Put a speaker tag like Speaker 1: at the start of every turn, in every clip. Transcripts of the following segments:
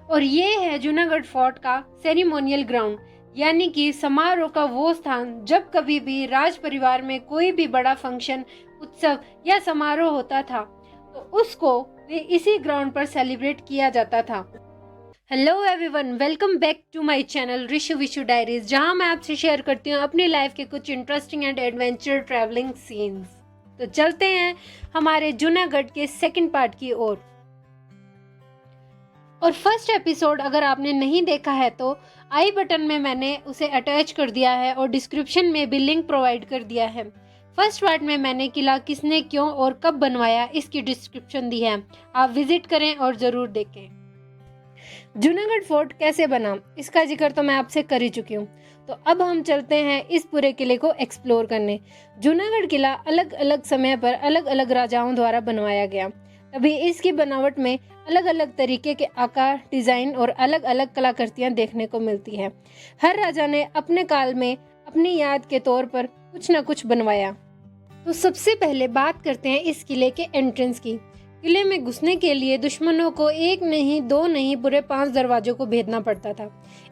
Speaker 1: और ये है जूनागढ़ फोर्ट का सेरेमोनियल ग्राउंड, यानी कि समारोह का वो स्थान जब कभी भी राज परिवार में कोई भी बड़ा फंक्शन, उत्सव या समारोह होता था तो उसको वे इसी ग्राउंड पर सेलिब्रेट किया जाता था। Hello everyone, welcome back to my channel Rishu Vishu diaries, जहां मैं आपसे शेयर करती हूँ अपनी लाइफ के कुछ interesting and adventure travelling scenes. तो चलते हैं हमारे जूनागढ़ के सेकंड पार्ट की ओर। और फर्स्ट एपिसोड अगर आपने नहीं देखा है तो आई बटन में मैंने उसे अटैच कर दिया है और डिस्क्रिप्शन में भी लिंक प्रोवाइड कर दिया है। फर्स्ट पार्ट में मैंने किला किसने, क्यों और कब बनवाया इसकी डिस्क्रिप्शन दी है, आप विजिट करें और ज़रूर देखें। जूनागढ़ फोर्ट कैसे बना इसका जिक्र तो मैं आपसे कर ही चुकी हूँ, तो अब हम चलते हैं इस पूरे किले को एक्सप्लोर करने। जूनागढ़ किला अलग अलग समय पर अलग अलग राजाओं द्वारा बनवाया गया, तभी इसकी बनावट में अलग अलग तरीके के आकार, डिज़ाइन और अलग अलग कलाकृतियाँ देखने को मिलती है। हर राजा ने अपने काल में अपनी याद के तौर पर कुछ न कुछ बनवाया। तो सबसे पहले बात करते हैं इस किले के एंट्रेंस की। किले में घुसने के लिए दुश्मनों को एक नहीं, दो नहीं, पूरे 5 दरवाजों को भेदना पड़ता था।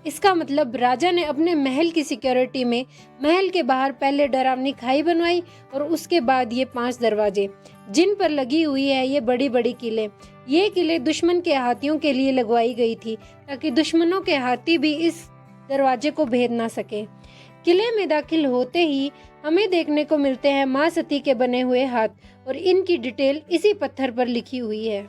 Speaker 1: इसका मतलब राजा ने अपने महल की सिक्योरिटी में महल के बाहर पहले डरावनी खाई बनवाई और उसके बाद ये 5 दरवाजे जिन पर लगी हुई है ये बड़ी बड़ी किले। ये किले दुश्मन के हाथियों के लिए लगवाई गई थी ताकि दुश्मनों के हाथी भी इस दरवाजे को भेद ना सके। किले में दाखिल होते ही हमें देखने को मिलते हैं माँ सती के बने हुए हाथ, और इनकी डिटेल इसी पत्थर पर लिखी हुई है।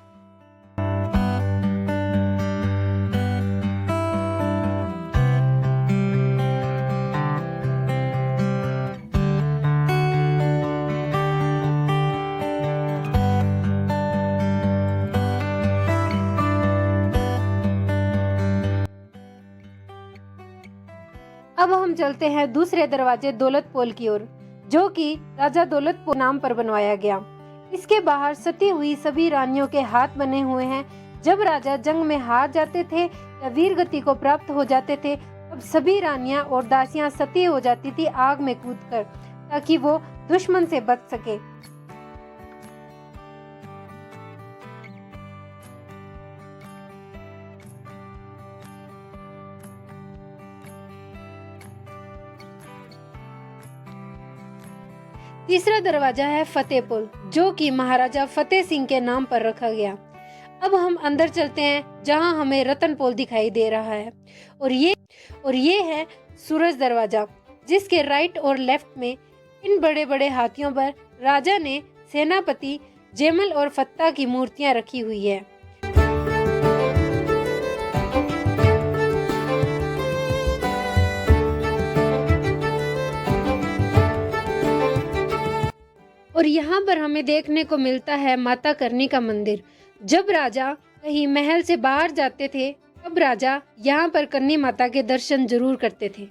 Speaker 1: अब हम चलते हैं दूसरे दरवाजे दौलतपोल की ओर, जो कि राजा दौलतपोल नाम पर बनवाया गया। इसके बाहर सती हुई सभी रानियों के हाथ बने हुए हैं। जब राजा जंग में हार जाते थे या वीर गति को प्राप्त हो जाते थे तब सभी रानियां और दासियां सती हो जाती थी आग में कूदकर, ताकि वो दुश्मन से बच सके। तीसरा दरवाजा है फतेहपुर, जो कि महाराजा फतेह सिंह के नाम पर रखा गया। अब हम अंदर चलते हैं जहां हमें रतनपोल दिखाई दे रहा है, और ये है सूरज दरवाजा, जिसके राइट और लेफ्ट में इन बड़े बड़े हाथियों पर राजा ने सेनापति जैमल और फत्ता की मूर्तियां रखी हुई है। और यहाँ पर हमें देखने को मिलता है माता करनी का मंदिर। जब राजा कहीं महल से बाहर जाते थे तब राजा यहाँ पर करनी माता के दर्शन जरूर करते थे।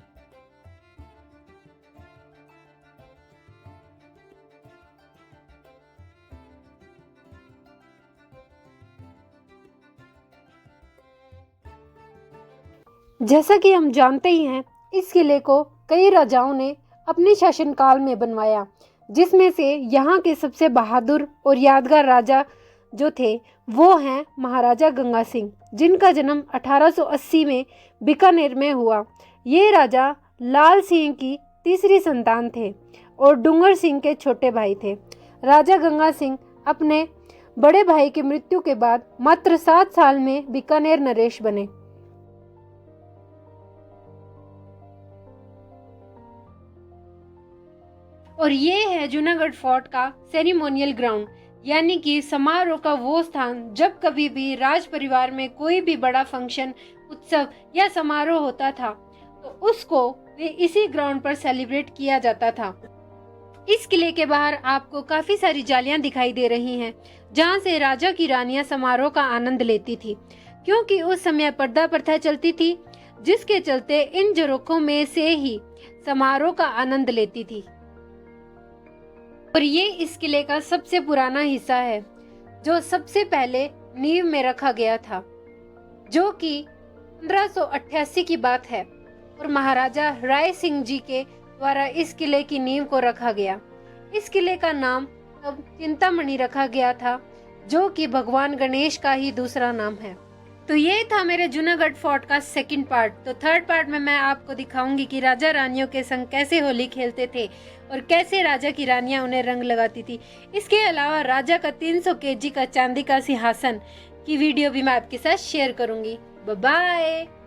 Speaker 1: जैसा कि हम जानते ही हैं, इस किले को कई राजाओं ने अपने शासनकाल में बनवाया, जिसमें से यहाँ के सबसे बहादुर और यादगार राजा जो थे वो हैं महाराजा गंगा सिंह, जिनका जन्म 1880 में बीकानेर में हुआ। ये राजा लाल सिंह की तीसरी संतान थे और डूंगर सिंह के छोटे भाई थे। राजा गंगा सिंह अपने बड़े भाई की मृत्यु के बाद मात्र 7 साल में बीकानेर नरेश बने। और ये है जूनागढ़ फोर्ट का सेरेमोनियल ग्राउंड, यानी कि समारोह का वो स्थान जब कभी भी राज परिवार में कोई भी बड़ा फंक्शन, उत्सव या समारोह होता था तो उसको वे इसी ग्राउंड पर सेलिब्रेट किया जाता था। इस किले के बाहर आपको काफी सारी जालियां दिखाई दे रही हैं, जहां से राजा की रानियां समारोह का आनंद लेती थी, क्योंकि उस समय पर्दा प्रथा चलती थी, जिसके चलते इन झरोखों में से ही समारोह का आनंद लेती थी। और ये इस किले का सबसे पुराना हिस्सा है, जो सबसे पहले नींव में रखा गया था, जो कि 1588 की बात है, और महाराजा राय सिंह जी के द्वारा इस किले की नींव को रखा गया। इस किले का नाम तब चिंतामणि रखा गया था, जो कि भगवान गणेश का ही दूसरा नाम है। तो ये था मेरे जूनागढ़ फोर्ट का सेकंड पार्ट। तो थर्ड पार्ट में मैं आपको दिखाऊंगी कि राजा रानियों के संग कैसे होली खेलते थे और कैसे राजा की रानियां उन्हें रंग लगाती थी। इसके अलावा राजा का 300 केजी का चांदी का सिंहासन की वीडियो भी मैं आपके साथ शेयर करूंगी। Bye bye.